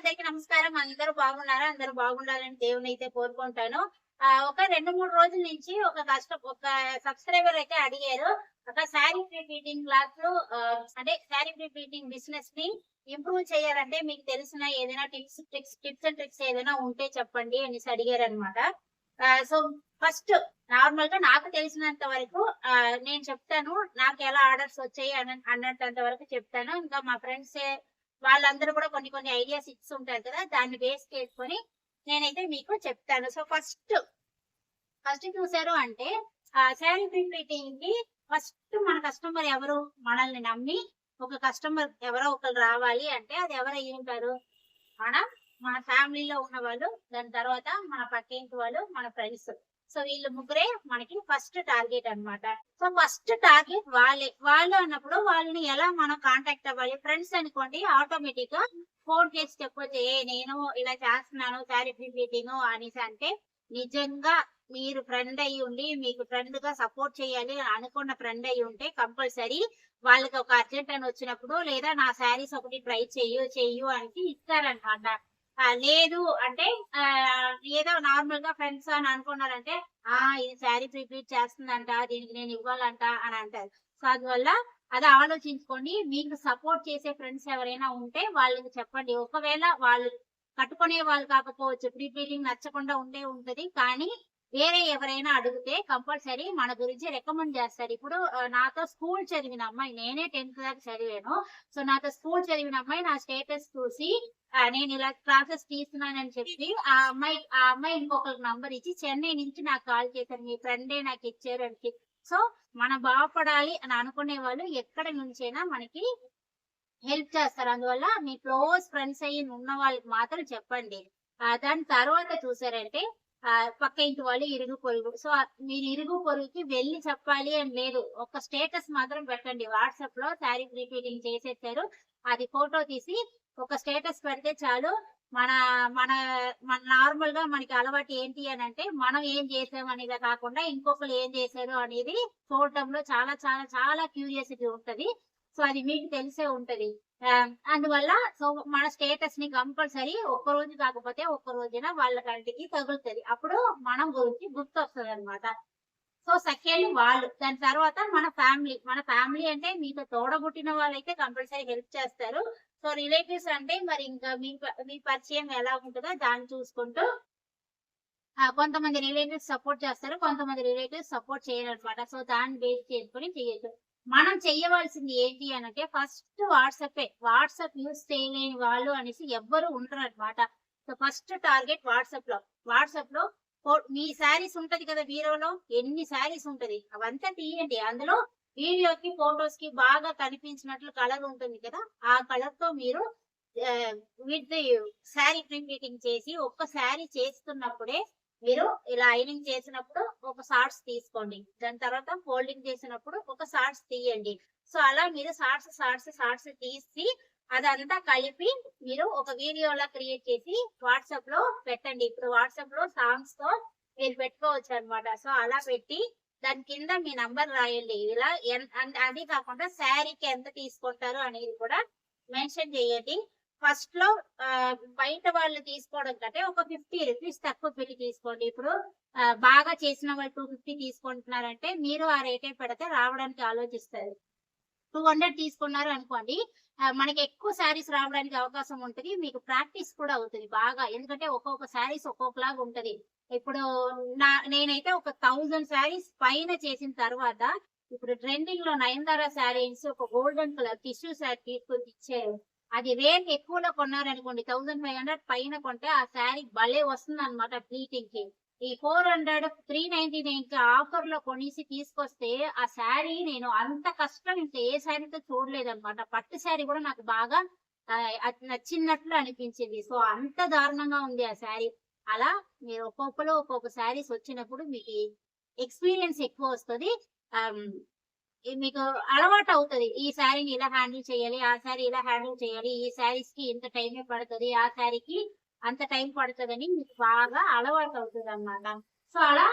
అందరికి నమస్కారం. అందరూ బాగున్నారా? అందరూ బాగుండాలని దేవునైతే కోరుకుంటాను. ఒక 2, 3 రోజుల నుంచి ఒక సబ్స్క్రైబర్ అయితే అడిగారు. ఒక శారీ ప్రీ ప్లీటింగ్ క్లాస్‌లో అంటే శారీ ప్రీ ప్లీటింగ్ బిజినెస్‌ని ఇంప్రూవ్ చేయాలంటే మీకు తెలిసిన ఏదైనా టిప్స్ అండ్ ట్రిక్స్ ఏదైనా ఉంటే చెప్పండి అనేసి అడిగారనమాట. సో, ఫస్ట్ నార్మల్‌గా నాకు తెలిసినంత వరకు నేను చెప్తాను. నాకెలా ఆర్డర్స్ వచ్చాయి అన్నంత వరకు చెప్తాను. ఇంకా మా ఫ్రెండ్సే వాళ్ళందరూ కూడా కొన్ని కొన్ని ఐడియాస్ ఇచ్చుంటారు కదా! దాన్ని బేస్ చేసుకొని నేనైతే మీకు చెప్తాను. సో, ఫస్ట్ చూసారు అంటే శారీ ప్రింటింగ్‌కి ఫస్ట్ మన కస్టమర్ ఎవరు? మనల్ని నమ్మి ఒక కస్టమర్ ఎవరో ఒకళ్ళు రావాలి అంటే అది ఎవరు అయ్యుంటారు? మన మన ఫ్యామిలీలో ఉన్నవాళ్ళు, దాని తర్వాత మన పక్కింటి వాళ్ళు, మన ఫ్రెండ్స్. సో, వీళ్ళు ముగ్గురే మనకి ఫస్ట్ టార్గెట్ అన్నమాట. సో, ఫస్ట్ టార్గెట్ వాళ్ళే. వాళ్ళు అన్నప్పుడు వాళ్ళని ఎలా మనం కాంటాక్ట్ అవ్వాలి? ఫ్రెండ్స్ అనుకోండి ఆటోమేటిక్‌గా ఫోన్ చేసి చెప్పొచ్చు. నేను ఇలా చేస్తున్నాను శారీ ప్రింటింగ్ అనేసి అంటే నిజంగా మీరు ఫ్రెండ్ అయ్యుండి మీకు ఫ్రెండ్‌గా సపోర్ట్ చేయాలి అని అనుకున్న ఫ్రెండ్ అయ్యుంటే కంపల్సరీ వాళ్ళకి ఒక అర్జెంట్ అని వచ్చినప్పుడు లేదా నా శారీస్ ఒకటి ట్రై చెయ్యు అనేసి ఇస్తారన్నమాట. లేదు అంటే ఏదో నార్మల్‌గా ఫ్రెండ్స్ అని అనుకున్నారంటే, ఇది శారీ ప్రిపేర్ చేస్తుందంట, దీనికి నేను ఇవ్వాలంట అని అంటారు. సో, అందువల్ల అది ఆలోచించుకోండి. మీకు సపోర్ట్ చేసే ఫ్రెండ్స్ ఎవరైనా ఉంటే వాళ్ళకి చెప్పండి. ఒకవేళ వాళ్ళు కట్టుకునే వాళ్ళు కాకపోవచ్చు. ప్రీ ప్లీటింగ్ నచ్చకుండా ఉంటది. కానీ వేరే ఎవరైనా అడిగితే కంపల్సరీ మన గురించి రికమెండ్ చేస్తారు. ఇప్పుడు నాతో స్కూల్ చదివిన అమ్మాయి నేనే 10థ్ దాకా చదివాను. సో, నాతో స్కూల్ చదివిన అమ్మాయి నా స్టేటస్ చూసి నేను ఇలా క్లాసెస్ తీస్తున్నానని చెప్పి ఆ అమ్మాయి ఇంకొకరికి నంబర్ ఇచ్చి చెన్నై నుంచి నాకు కాల్ చేశారు. మీ ఫ్రెండే నాకిచ్చారు అని. సో, మనం బాగుపడాలి అని అనుకునే వాళ్ళు ఎక్కడి నుంచైనా మనకి హెల్ప్ చేస్తారు. అందువల్ల మీ క్లోజ్ ఫ్రెండ్స్ ఉన్న వాళ్ళకి మాత్రం చెప్పండి. దాని తర్వాత చూసారంటే పక్క ఇంటి వాళ్ళు, ఇరుగు పొరుగు. సో, మీరు ఇరుగు పొరుగుకి వెళ్లి చెప్పాలి అని లేదు. ఒక స్టేటస్ మాత్రం పెట్టండి. వాట్సాప్‌లో శారీ ప్రీ ప్లీటింగ్ చేసేసారు. అది ఫోటో తీసి ఒక స్టేటస్ పెడితే చాలు. మన మన మన నార్మల్‌గా మనకి అలవాటు ఏంటి అనంటే, మనం ఏం చేసాం అనేదే కాకుండా ఇంకొకళ్ళు ఏం చేశారు అనేది చూడటంలో చాలా చాలా చాలా క్యూరియాసిటీ ఉంటది. సో, అది మీకు తెలిసే ఉంటది. అందువల్ల సో, మన స్టేటస్‌ని కంపల్సరీ ఒక్కరోజు కాకపోతే ఒక్క రోజున వాళ్ళ కంటికి తగులుతది. అప్పుడు మనం గురించి గుర్తొస్తదనమాట. సో, సెకండ్ వాళ్ళు. దాని తర్వాత మన ఫ్యామిలీ. మన ఫ్యామిలీ అంటే మీతో తోడబుట్టిన వాళ్ళైతే కంపల్సరీ హెల్ప్ చేస్తారు. సో, రిలేటివ్స్ అంటే మరి ఇంకా మీ పరిచయం ఎలా ఉంటదో దాన్ని చూసుకుంటూ కొంతమంది రిలేటివ్స్ సపోర్ట్ చేస్తారు. కొంతమంది రిలేటివ్స్ సపోర్ట్ చేయరనమాట. సో, దాన్ని బేస్ చేసుకొని చేయొచ్చు. మనం చెయ్యవలసింది ఏంటి అనంటే ఫస్ట్ వాట్సాపే. వాట్సాప్ యూజ్ చేయలేని వాళ్ళు అనేసి ఎవ్వరు ఉండరనమాట. సో, ఫస్ట్ టార్గెట్ వాట్సాప్‌లో. వాట్సాప్‌లో మీ శారీస్ ఉంటది కదా బీరోలో. ఎన్ని శారీస్ ఉంటది. అవంతా తీయండి. అందులో వీడియోకి, ఫోటోస్‌కి బాగా కనిపించినట్లు కలర్ ఉంటుంది కదా! ఆ కలర్‌తో మీరు విత్ శారీ ప్రింటింగ్ చేసి ఒక్క శారీ చేస్తున్నప్పుడే మీరు ఇలా ఐరనింగ్ చేసినప్పుడు ఒక షార్ట్స్ తీసుకోండి. దాని తర్వాత ఫోల్డింగ్ చేసినప్పుడు ఒక షార్ట్స్ తీయండి. సో, అలా మీరు షార్ట్స్ తీసి అదంతా కలిపి మీరు ఒక వీడియోలా క్రియేట్ చేసి వాట్సాప్‌లో పెట్టండి. ఇప్పుడు వాట్సాప్‌లో సాంగ్స్‌తో మీరు పెట్టుకోవచ్చనమాట. సో, అలా పెట్టి దాని కింద మీ నంబర్ రాయండి. ఇలా అది కాకుండా శారీకి ఎంత తీసుకుంటారు అనేది కూడా మెన్షన్ చేయండి. ఫస్ట్‌లో బయట వాళ్ళు తీసుకోవడం కంటే ఒక ₹50 తక్కువ పెట్టి తీసుకోండి. ఇప్పుడు బాగా చేసిన వాళ్ళు 250 తీసుకుంటున్నారంటే మీరు ఆ రేటే పెడితే రావడానికి ఆలోచిస్తారు. 200 తీసుకున్నారు అనుకోండి. మనకి ఎక్కువ శారీస్ రావడానికి అవకాశం ఉంటది. మీకు ప్రాక్టీస్ కూడా అవుతది బాగా. ఎందుకంటే ఒక్కొక్క శారీస్ ఒక్కొక్కలాగా ఉంటది. ఇప్పుడు నేనైతే ఒక 1000 శారీస్ పైన చేసిన తర్వాత ఇప్పుడు ట్రెండింగ్‌లో 'నయనతార' శారీస్ ఒక గోల్డెన్ కలర్ టిష్యూ శారీ తీసుకొచ్చి ఇచ్చారు. అది రేట్ ఎక్కువలో కొన్నారనుకోండి 1500 పైన కొంటే ఆ శారీ భలే వస్తుందన్నమాట ప్లీటింగ్‌కి. ఈ 400, 399కి ఆఫర్‌లో కొనేసి తీసుకొస్తే ఆ శారీ నేను అంత కష్టం ఇంకా ఏ శారీతో చూడలేదన్నమాట. పట్టు శారీ కూడా నాకు బాగా అది నచ్చినట్లు అనిపించింది. సో, అంత దారుణంగా ఉంది ఆ శారీ. అలా మీరు ఒక్కొక్కళ్ళు ఒక్కొక్క శారీస్ వచ్చినప్పుడు మీకి ఎక్స్‌పీరియన్స్ ఎక్కువొస్తది. ఆహ్, మీకు అలవాటవుతది. ఈ శారీని ఇలా హ్యాండిల్ చేయాలి. ఆ శారీ ఇలా హ్యాండిల్ చేయాలి. ఈ శారీస్‌కి ఇంత టైమే పడతది. ఆ శారీకి అంత టైం పడతదని మీకు బాగా అలవాటవుతదనమాట. సో, అలా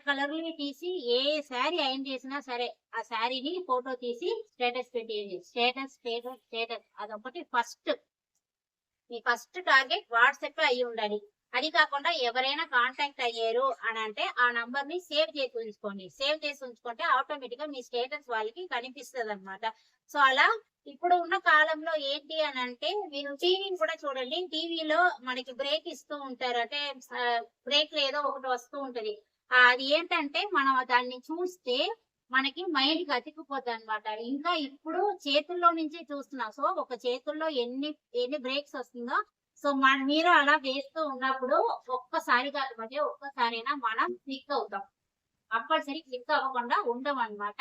కలర్‌లువి తీసి ఏ శారీ అయర్న్ చేసినా సరే, ఆ శారీని ఫోటో తీసి స్టేటస్ పెట్టేయండి. స్టేటస్ అదొకటి ఫస్ట్. మీ ఫస్ట్ టార్గెట్ వాట్సాప్ అయ్యి ఉండాలి. అది కాకుండా ఎవరైనా కాంటాక్ట్ అయ్యారు అని అంటే ఆ నంబర్ ని సేవ్ చేసి ఉంచుకోండి. సేవ్ చేసి ఉంచుకుంటే ఆటోమేటిక్ గా మీ స్టేటస్ వాళ్ళకి కనిపిస్తుంది అనమాట. సో అలా ఇప్పుడు ఉన్న కాలంలో ఏంటి అని అంటే మీరు టీవీని కూడా చూడండి. టీవీలో మనకి బ్రేక్ ఇస్తూ ఉంటారు. అంటే బ్రేక్ లో ఏదో ఒకటి వస్తూ ఉంటది. అది ఏంటంటే మనం దాన్ని చూస్తే మనకి మైండ్ కి అతికిపోతుంది అనమాట. ఇంకా ఇప్పుడు చేతుల్లో నుంచి చూస్తున్నాం. సో ఒక చేతుల్లో ఎన్ని ఎన్ని బ్రేక్స్ వస్తుందో సో మీరు అలా వేస్తూ ఉన్నప్పుడు ఒక్కసారి కాకపోతే ఒక్కసారైనా మనం క్లిక్ అవుతాం. కంపల్సరీ క్లిక్ అవ్వకుండా ఉండమన్నమాట.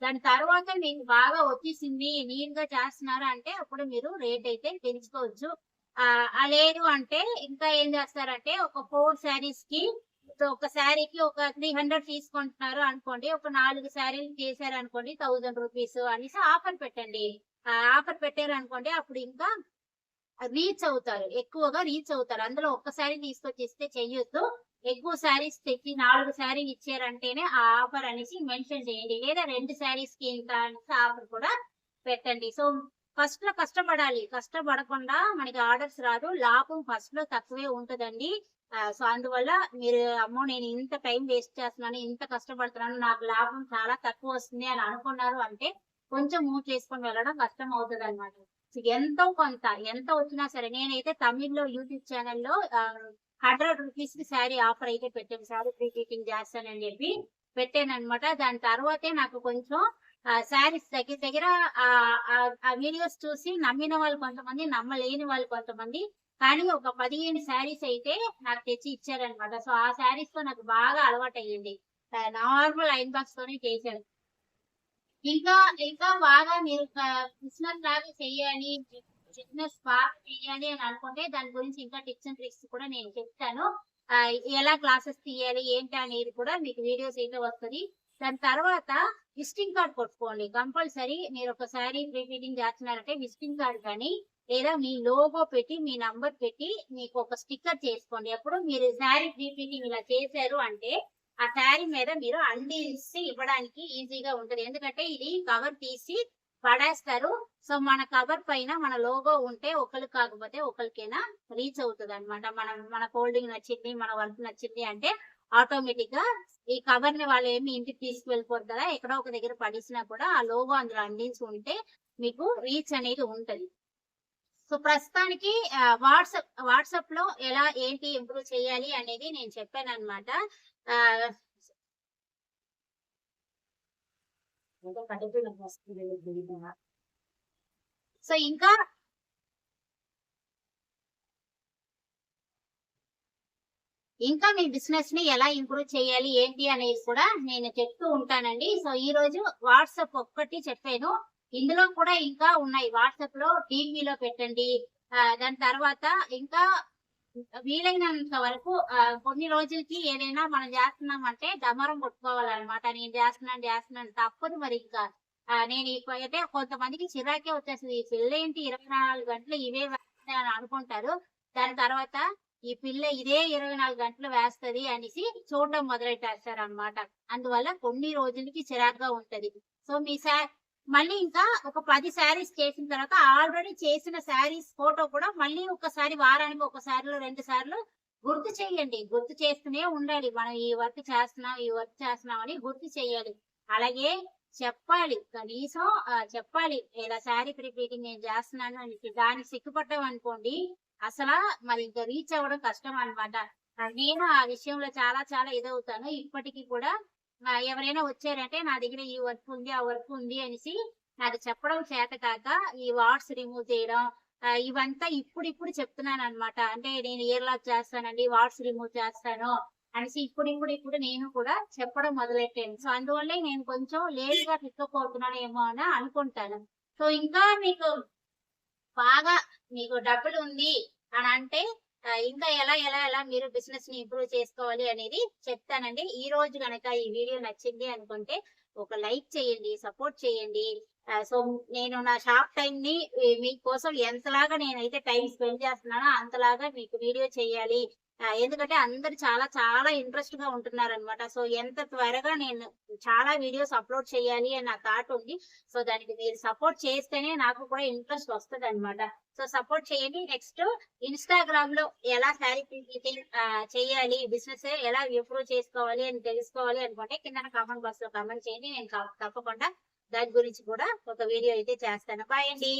దాని తర్వాత మీకు బాగా వచ్చేసింది, నీట్ గా చేస్తున్నారు అంటే అప్పుడు మీరు రేట్ అయితే పెంచుకోవచ్చు. లేదు అంటే ఇంకా ఏం చేస్తారంటే ఒక 4 శారీస్ కి ఒక శారీకి ఒక 300 తీసుకుంటున్నారు అనుకోండి. ఒక 4 శారీలు చేశారు అనుకోండి 1000 రూపీస్ అనేసి ఆఫర్ పెట్టండి. ఆఫర్ పెట్టారు అనుకోండి అప్పుడు ఇంకా రీచ్ అవుతారు. ఎక్కువగా రీచ్ అవుతారు. అందులో ఒక్కసారి తీసుకొచ్చి ఇస్తే చెయ్యొద్దు. ఎక్కువ శారీస్ తెచ్చి 4 శారీలు ఇచ్చారంటేనే ఆ ఆఫర్ అనేసి మెన్షన్ చేయండి. లేదా 2 శారీస్ కి ఇంత అనేసి ఆఫర్ కూడా పెట్టండి. సో ఫస్ట్ లో కష్టపడాలి. కష్టపడకుండా మనకి ఆర్డర్స్ రాదు. లాభం ఫస్ట్ లో తక్కువే ఉంటదండి. సో అందువల్ల మీరు అమ్మో నేను ఇంత టైం వేస్ట్ చేస్తున్నాను, ఇంత కష్టపడుతున్నాను, నాకు లాభం చాలా తక్కువ వస్తుంది అని అనుకున్నారు అంటే కొంచెం మూవ్ చేసుకొని వెళ్ళడం కష్టం అవుతుంది అనమాట. ఎంతో కొంత ఎంత వచ్చినా సరే నేనైతే తమిళ్లో యూట్యూబ్ ఛానల్లో 100 రూపీస్ కి శారీ ఆఫర్ అయితే పెట్టాను. శారీ ఫ్రీ షిప్పింగ్ చేస్తానని చెప్పి పెట్టాను అనమాట. దాని తర్వాతే నాకు కొంచెం శారీస్ దగ్గర దగ్గర ఆ వీడియోస్ చూసి నమ్మిన వాళ్ళు కొంతమంది, నమ్మలేని వాళ్ళు కొంతమంది, కానీ ఒక 15 శారీస్ అయితే నాకు తెచ్చి ఇచ్చారనమాట. సో ఆ శారీస్ తో నాకు బాగా అలవాటు అయ్యింది. నార్మల్ ఐన్ బాక్స్ తోనే చేశాను. ఇంకా ఇంకా బాగా మీరు బిజినెస్ లాగా చెయ్యాలి, బిజినెస్ బాగా చెయ్యాలి అని అనుకుంటే దాని గురించి ఇంకా టిప్స్ అండ్ ట్రిక్స్ కూడా నేను చెప్తాను. ఎలా క్లాసెస్ తీయాలి ఏంటి అనేది కూడా మీకు వీడియోస్ అయితే వస్తుంది. దాని తర్వాత విజిటింగ్ కార్డ్ కొట్టుకోండి కంపల్సరీ. మీరు ఒకసారి ప్రీ వెడ్డింగ్ చేస్తున్నారంటే విజిటింగ్ కార్డ్ కానీ లేదా మీ లోగో పెట్టి మీ నంబర్ పెట్టి మీకు ఒక స్టిక్కర్ చేసుకోండి. అప్పుడు మీరు శారీ ప్రీ వెడ్డింగ్ ఇలా చేశారు అంటే ఆ శారీ మీద మీరు అంటించి ఇవ్వడానికి ఈజీగా ఉంటది. ఎందుకంటే ఇది కవర్ తీసి పడేస్తారు. సో మన కవర్ పైన మన లోగో ఉంటే ఒకరికి కాకపోతే ఒకరికైనా రీచ్ అవుతుంది అనమాట. మన ఫోల్డింగ్ నచ్చింది, మన వర్క్ నచ్చింది అంటే ఆటోమేటిక్ గా ఈ కవర్ ని వాళ్ళు ఏమి ఇంటికి తీసుకువెళ్ళిపోరు కదా, ఎక్కడో ఒక దగ్గర పడేసినా కూడా ఆ లోగో అందులో అందించి ఉంటే మీకు రీచ్ అనేది ఉంటది. సో ప్రస్తుతానికి వాట్సాప్ లో ఎలా ఏంటి ఇంప్రూవ్ చేయాలి అనేది నేను చెప్పాను అనమాట. సో ఇంకా మీ బిజినెస్ ని ఎలా ఇంప్రూవ్ చేయాలి ఏంటి అనేది కూడా నేను చెప్తూ ఉంటానండి. సో ఈ రోజు వాట్సాప్ ఒక్కటి చెప్పాను. ఇందులో కూడా ఇంకా ఉన్నాయి. వాట్సాప్ లో టీవీలో పెట్టండి. దాని తర్వాత ఇంకా వీలైనంత వరకు కొన్ని రోజులకి ఏదైనా మనం చేస్తున్నామంటే డమరం కొట్టుకోవాలన్నమాట. నేను చేస్తున్నాను తప్పదు మరి. ఇంకా నేను అయితే కొంతమందికి చిరాకే వచ్చేస్తుంది. ఈ పిల్ల ఏంటి 24 గంటలు ఇవే అని అనుకుంటారు. దాని తర్వాత ఈ పిల్ల ఇదే 24 గంటలు వేస్తది అనేసి చూడడం మొదలెట్టేస్తారు అనమాట. అందువల్ల కొన్ని రోజులకి చిరాకుగా ఉంటది. సో మళ్ళీ ఇంకా ఒక 10 శారీస్ చేసిన తర్వాత ఆల్రెడీ చేసిన శారీస్ ఫోటో కూడా మళ్ళీ ఒకసారి వారానికి ఒకసారి 2 సార్లు గుర్తు చేయండి. గుర్తు చేస్తూనే ఉండాలి. మనం ఈ వర్క్ చేస్తున్నాం అని గుర్తు చేయాలి. అలాగే చెప్పాలి, కనీసం చెప్పాలి ఇలా శారీ ప్రిపేరింగ్ నేను చేస్తున్నాను అని. దానికి సిగ్గుపడ్డాం అనుకోండి అసలు మరి ఇంకా రీచ్ అవ్వడం కష్టం అనమాట. నేను ఆ విషయంలో చాలా చాలా ఇదవుతాను. ఇప్పటికీ కూడా ఎవరైనా వచ్చారంటే నా దగ్గర ఈ వర్క్ ఉంది ఆ వర్క్ ఉంది అనేసి నాకు చెప్పడం చేత కాక ఈ వాట్స్ రిమూవ్ చేయడం ఇవంతా ఇప్పుడు చెప్తున్నాను అనమాట. అంటే నేను ఇయర్ లాక్ చేస్తానండి, వాట్స్ రిమూవ్ చేస్తాను అనేసి ఇప్పుడు నేను కూడా చెప్పడం మొదలెట్టాను. సో అందువల్లే నేను కొంచెం లేట్ గా పిక్కపోతున్నానేమో అని అనుకుంటాను. సో ఇంకా బాగా మీకు డబ్బులు ఉంది అని అంటే ఇంకా ఎలా మీరు బిజినెస్ ని ఇంప్రూవ్ చేసుకోవాలి అనేది చెప్తానండి. ఈ రోజు కనుక ఈ వీడియో నచ్చింది అనుకుంటే ఒక లైక్ చేయండి, సపోర్ట్ చేయండి. సో నేను నా షాప్ టైం ని మీకోసం ఎంతలాగా నేనైతే టైం స్పెండ్ చేస్తున్నానో అంతలాగా మీకు వీడియో చేయాలి, ఎందుకంటే అందరు చాలా చాలా ఇంట్రెస్ట్ గా ఉంటున్నారనమాట. సో ఎంత త్వరగా నేను చాలా వీడియోస్ అప్లోడ్ చేయాలి అని నా థాట్ ఉంది. సో దానికి మీరు సపోర్ట్ చేస్తేనే నాకు కూడా ఇంట్రెస్ట్ వస్తదనమాట. సో సపోర్ట్ చేయండి. నెక్స్ట్ ఇన్‌స్టాగ్రామ్ లో ఎలా శారీ ప్రింటింగ్ చేయాలి, బిజినెస్ ఎలా ఇంప్రూవ్ చేసుకోవాలి అని తెలుసుకోవాలి అనుకుంటే కిందన కామెంట్ బాక్స్ లో కామెంట్ చేయండి. నేను తప్పకుండా దాని గురించి కూడా ఒక వీడియో అయితే చేస్తాను. బాయ్ అండి.